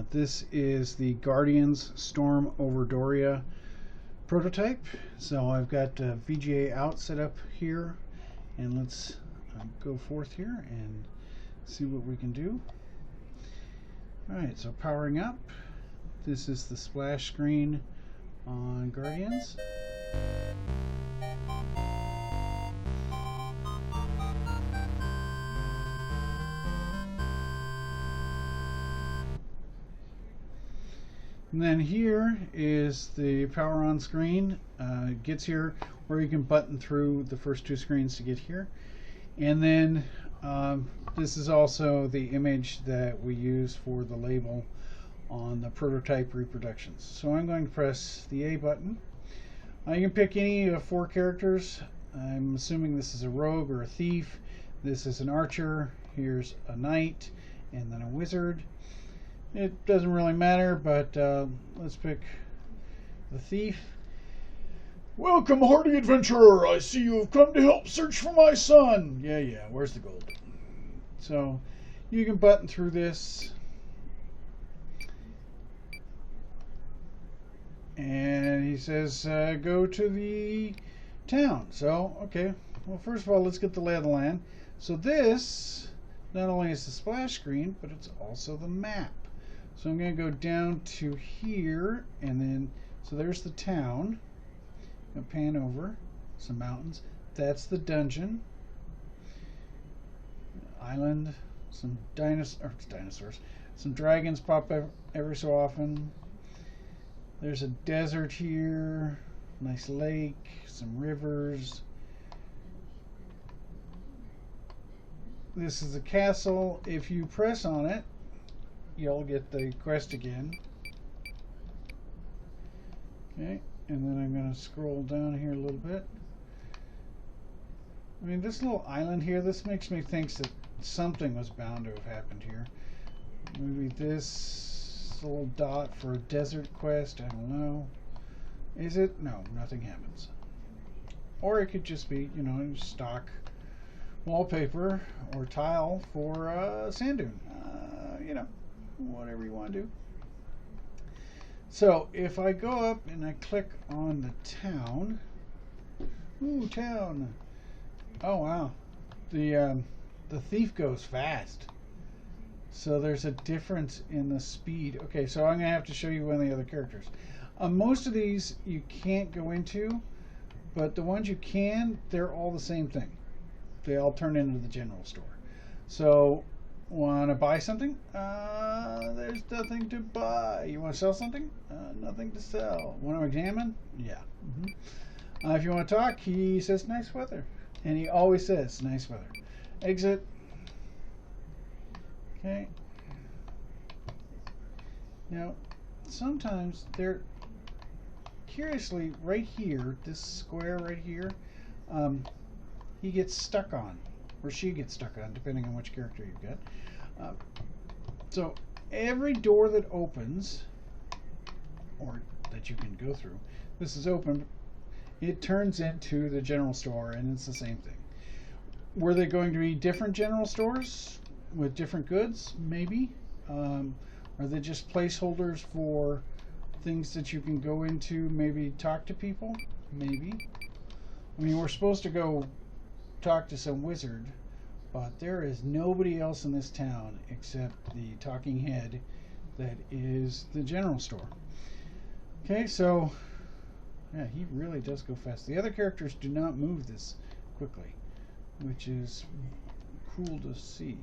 This is the Guardians Storm over Doria prototype. So I've got VGA out set up here, and let's go forth here and see what we can do. Alright, so powering up. This is the splash screen on Guardians. And then here is the power on screen. It gets here where you can button through the first two screens to get here. And then this is also the image that we use for the label on the prototype reproductions. So I'm going to press the A button. You can pick any of 4 characters. I'm assuming this is a rogue or a thief. This is an archer. Here's a knight and then a wizard. It doesn't really matter, but let's pick the thief. Welcome, hardy adventurer. I see you have come to help search for my son. Yeah, where's the gold? So you can button through this. And he says, go to the town. So, okay. Well, first of all, let's get the lay of the land. So this, not only is the splash screen, but it's also the map. So I'm going to go down to here, and then, so there's the town. I'm going to pan over, some mountains. That's the dungeon. Island, some dinosaurs. Some dragons pop every so often. There's a desert here, nice lake, some rivers. This is the castle. If you press on it, you'll get the quest again. Okay, and then I'm going to scroll down here a little bit. I mean, this little island here, this makes me think that something was bound to have happened here. Maybe this little dot for a desert quest, I don't know. Is it? No, nothing happens. Or it could just be, you know, stock wallpaper or tile for a sand dune. You know, whatever you want to do. So if I go up and I click on the town, ooh, town. Oh wow, the thief goes fast. So there's a difference in the speed. Okay, so I'm gonna have to show you one of the other characters. Most of these you can't go into, but the ones you can, they're all the same thing. They all turn into the general store. So, want to buy something? There's nothing to buy. You want to sell something? Nothing to sell. Want to examine? Yeah. If you want to talk, he says nice weather. And he always says nice weather. Exit. Okay. Now, sometimes they're, curiously, right here, this square right here, he gets stuck on, or she gets stuck on, depending on which character you've got. So every door that opens, or that you can go through, this is open, it turns into the general store, and it's the same thing. Were they going to be different general stores with different goods? Maybe. Are they just placeholders for things that you can go into, maybe talk to people? Maybe. I mean, we're supposed to go talk to some wizard, but there is nobody else in this town except the talking head that is the general store. Okay, so yeah, he really does go fast. The other characters do not move this quickly, which is cool to see.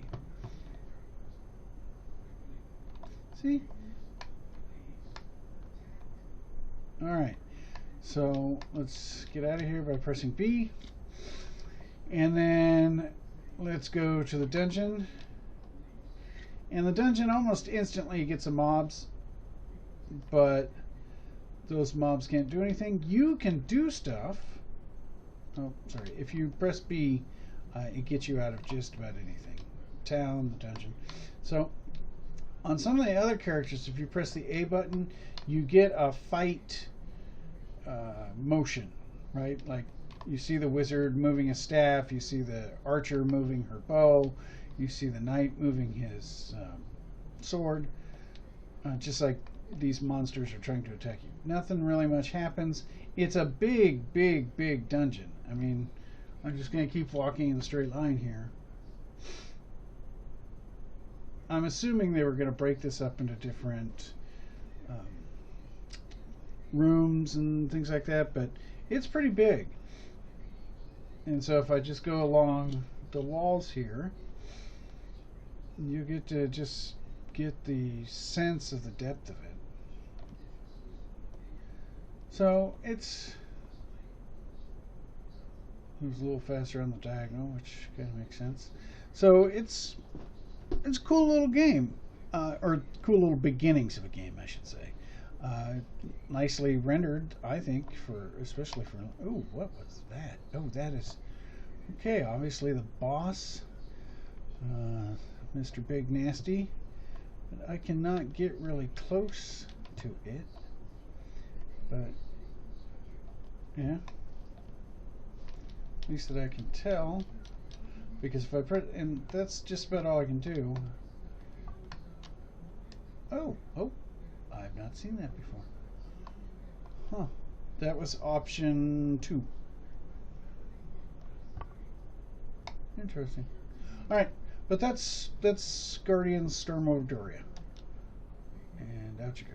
See? Alright, so let's get out of here by pressing B. And then let's go to the dungeon. And the dungeon almost instantly gets some mobs, but those mobs can't do anything. You can do stuff. Oh, sorry. If you press B, it gets you out of just about anything. Town, the dungeon. So on some of the other characters, if you press the A button, you get a fight motion, right? Like, you see the wizard moving his staff, you see the archer moving her bow, you see the knight moving his sword. just like these monsters are trying to attack you. Nothing really much happens. It's a big, big, big dungeon. I mean, I'm just going to keep walking in a straight line here. I'm assuming they were going to break this up into different rooms and things like that, but it's pretty big. And so if I just go along the walls here, you get to just get the sense of the depth of it. So it moves a little faster on the diagonal, which kind of makes sense. So it's a cool little game, or cool little beginnings of a game, I should say. Nicely rendered, I think, especially for. Oh, what was that? Oh, that is okay. Obviously, the boss, Mr. Big Nasty. But I cannot get really close to it. But yeah, at least that I can tell. Because if I press, and that's just about all I can do. Oh, I've not seen that before. Huh. That was option 2. Interesting. Alright, but that's Guardians Storm of Doria. And out you go.